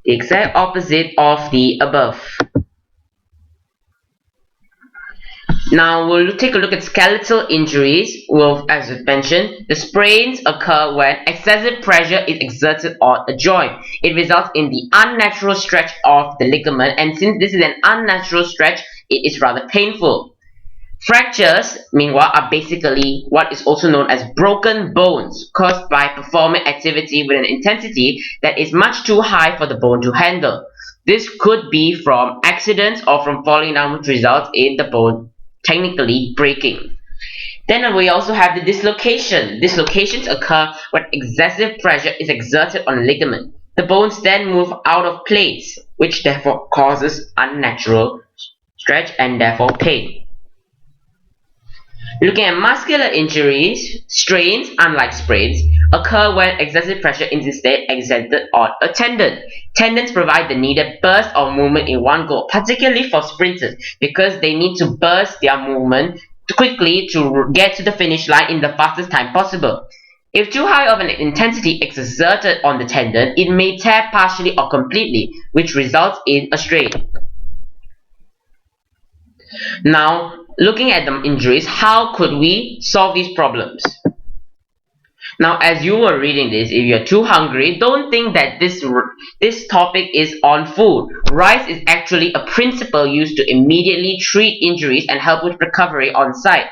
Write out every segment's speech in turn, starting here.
the exact opposite of the above. Now we'll take a look at skeletal injuries. Well, as I mentioned, the sprains occur when excessive pressure is exerted on a joint. It results in the unnatural stretch of the ligament, and since this is an unnatural stretch, it is rather painful. Fractures, meanwhile, are basically what is also known as broken bones caused by performing activity with an intensity that is much too high for the bone to handle. This could be from accidents or from falling down, which results in the bone technically breaking. Then we also have the dislocation. Dislocations occur when excessive pressure is exerted on a ligament. The bones then move out of place, which therefore causes unnatural stretch and therefore pain. Looking at muscular injuries, strains, unlike sprains, occur when excessive pressure is instead exerted on a tendon. Tendons provide the needed burst of movement in one go, particularly for sprinters, because they need to burst their movement quickly to get to the finish line in the fastest time possible. If too high of an intensity is exerted on the tendon, it may tear partially or completely, which results in a strain. Now, looking at the injuries, how could we solve these problems? Now, as you were reading this, if you're too hungry, don't think that this topic is on food. RICE is actually a principle used to immediately treat injuries and help with recovery on site.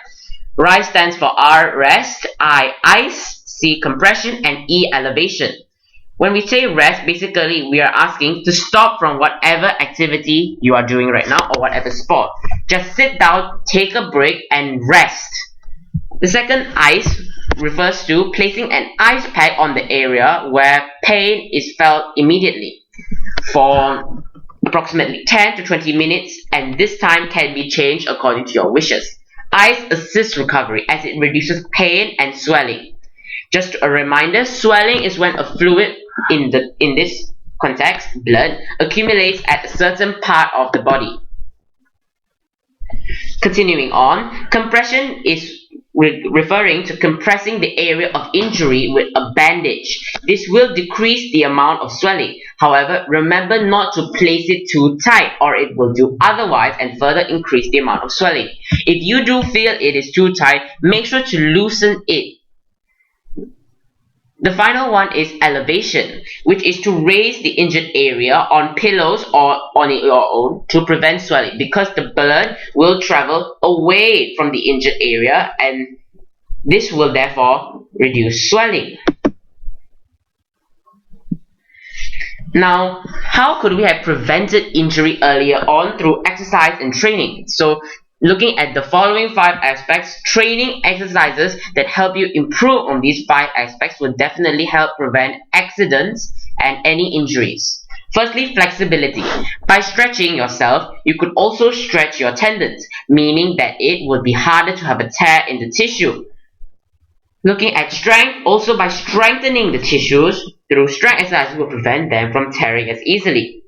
RICE stands for R, rest, I, ice, C, compression, and E, elevation. When we say rest, basically we are asking to stop from whatever activity you are doing right now or whatever sport. Just sit down, take a break, and rest. The second, ice, refers to placing an ice pack on the area where pain is felt immediately for approximately 10 to 20 minutes, and this time can be changed according to your wishes. Ice assists recovery as it reduces pain and swelling. Just a reminder, swelling is when a fluid in this context, blood, accumulates at a certain part of the body. Continuing on, compression is referring to compressing the area of injury with a bandage. This will decrease the amount of swelling. However, remember not to place it too tight or it will do otherwise and further increase the amount of swelling. If you do feel it is too tight, make sure to loosen it. The final one is elevation, which is to raise the injured area on pillows or on your own to prevent swelling, because the blood will travel away from the injured area and this will therefore reduce swelling. Now, how could we have prevented injury earlier on through exercise and training? So, looking at the following 5 aspects, training exercises that help you improve on these 5 aspects will definitely help prevent accidents and any injuries. Firstly, flexibility. By stretching yourself, you could also stretch your tendons, meaning that it would be harder to have a tear in the tissue. Looking at strength, also by strengthening the tissues through strength exercises will prevent them from tearing as easily.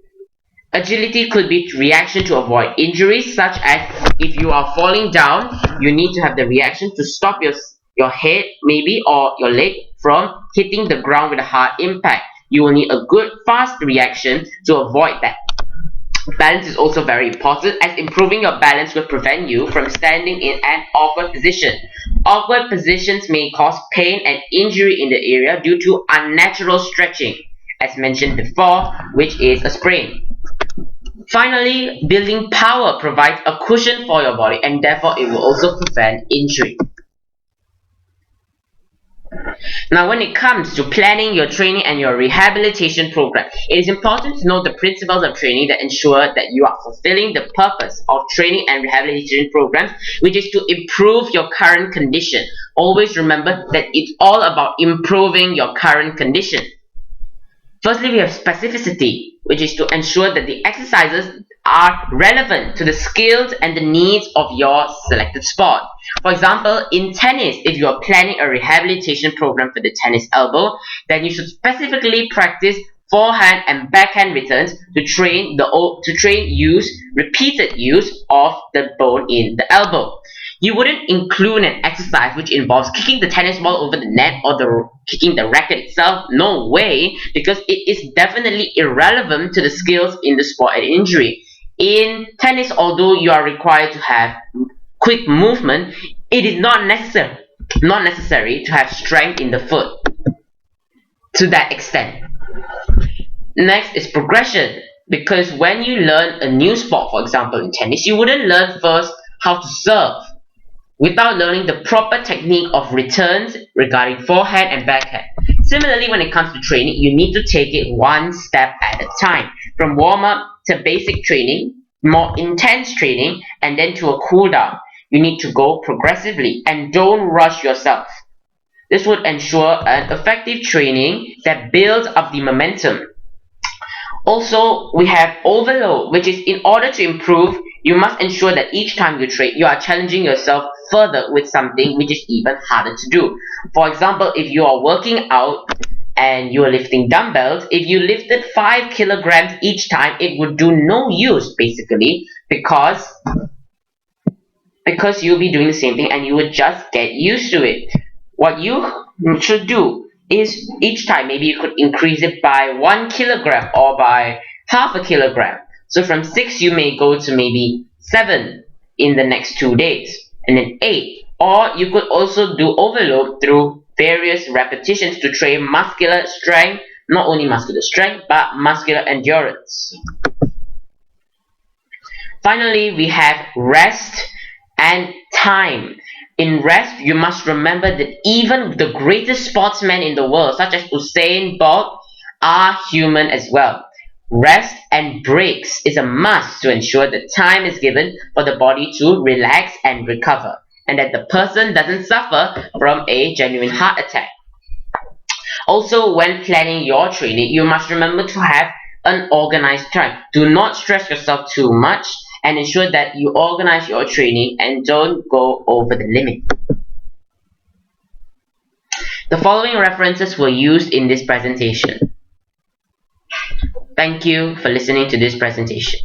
Agility could be reaction to avoid injuries, such as if you are falling down, you need to have the reaction to stop your head maybe or your leg from hitting the ground with a hard impact. You will need a good fast reaction to avoid that. Balance is also very important, as improving your balance will prevent you from standing in an awkward position. Awkward positions may cause pain and injury in the area due to unnatural stretching, as mentioned before, which is a sprain. Finally, building power provides a cushion for your body and therefore it will also prevent injury. Now, when it comes to planning your training and your rehabilitation program, it is important to know the principles of training that ensure that you are fulfilling the purpose of training and rehabilitation programs, which is to improve your current condition. Always remember that it's all about improving your current condition. Firstly, we have specificity, which is to ensure that the exercises are relevant to the skills and the needs of your selected sport. For example, in tennis, if you are planning a rehabilitation program for the tennis elbow, then you should specifically practice forehand and backhand returns to train repeated use of the bone in the elbow. You wouldn't include an exercise which involves kicking the tennis ball over the net or kicking the racket itself. No way, because it is definitely irrelevant to the skills in the sport at injury. In tennis, although you are required to have quick movement, it is not necessary to have strength in the foot to that extent. Next is progression, because when you learn a new sport, for example in tennis, you wouldn't learn first how to serve without learning the proper technique of returns regarding forehand and backhand. Similarly, when it comes to training, you need to take it one step at a time, from warm-up to basic training, more intense training, and then to a cool down. You need to go progressively and don't rush yourself. This would ensure an effective training that builds up the momentum. Also, we have overload, which is in order to improve, you must ensure that each time you train, you are challenging yourself further with something which is even harder to do. For example, if you are working out and you are lifting dumbbells, if you lifted 5 kilograms each time, it would do no use basically, because you'll be doing the same thing and you would just get used to it. What you should do is each time maybe you could increase it by 1 kilogram or by half a kilogram. So from 6 you may go to maybe 7 in the next 2 days, and then 8. Or you could also do overload through various repetitions to train muscular strength, not only muscular strength but muscular endurance. Finally, we have rest and time. In rest, you must remember that even the greatest sportsmen in the world, such as Usain Bolt, are human as well. Rest and breaks is a must to ensure that time is given for the body to relax and recover, and that the person doesn't suffer from a genuine heart attack. Also, when planning your training, you must remember to have an organized time. Do not stress yourself too much, and ensure that you organize your training and don't go over the limit. The following references were used in this presentation. Thank you for listening to this presentation.